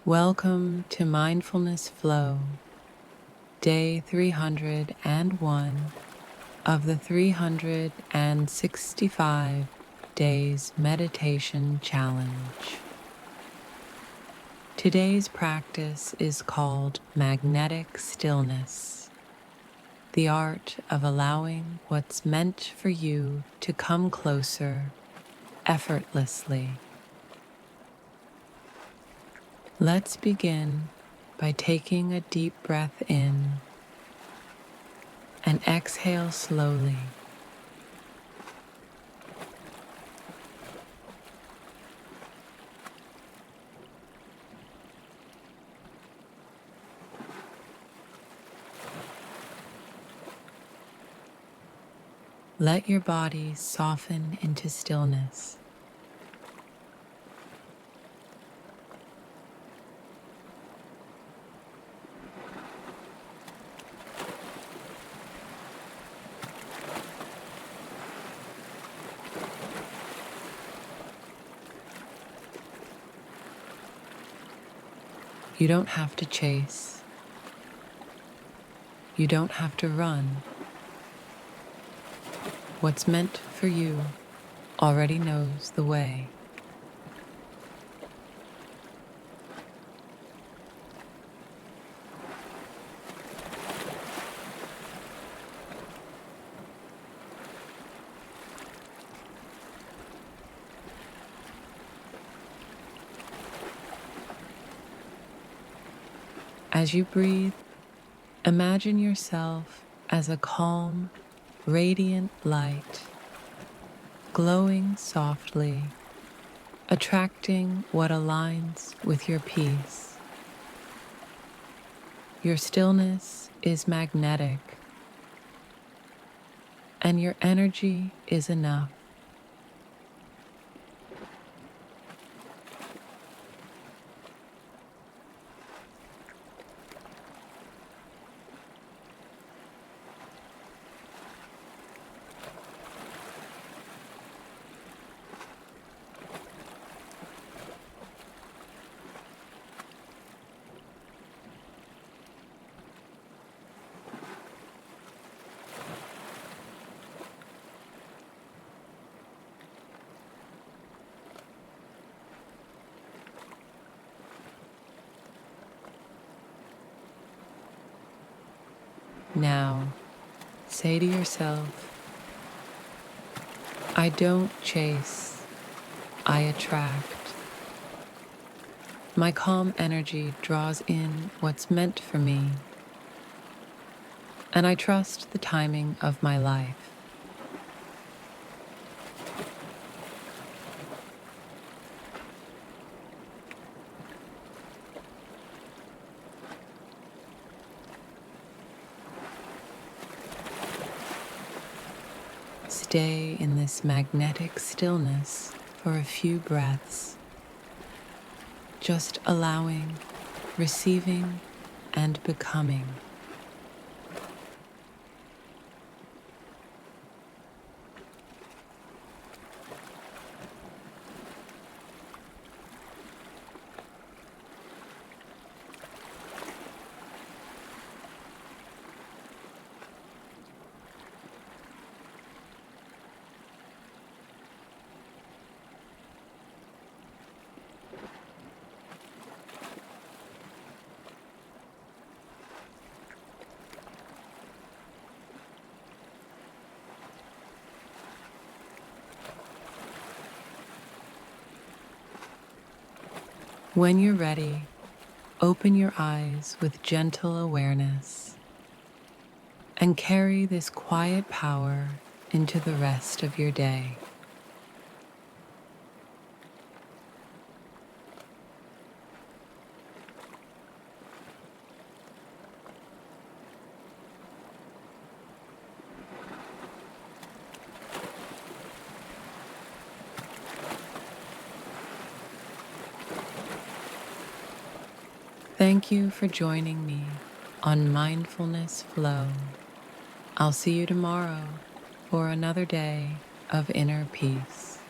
Welcome to Mindfulness Flow, day 301 of the 365 Days Meditation Challenge. Today's practice is called magnetic stillness, the art of allowing what's meant for you to come closer effortlessly. Let's begin by taking a deep breath in and exhale slowly. Let your body soften into stillness. You don't have to chase. You don't have to run. What's meant for you already knows the way. As you breathe, imagine yourself as a calm, radiant light, glowing softly, attracting what aligns with your peace. Your stillness is magnetic, and your energy is enough. Now, say to yourself, I don't chase, I attract. My calm energy draws in what's meant for me, and I trust the timing of my life. Stay in this magnetic stillness for a few breaths, just allowing, receiving, and becoming. When you're ready, open your eyes with gentle awareness and carry this quiet power into the rest of your day. Thank you for joining me on Mindfulness Flow. I'll see you tomorrow for another day of inner peace.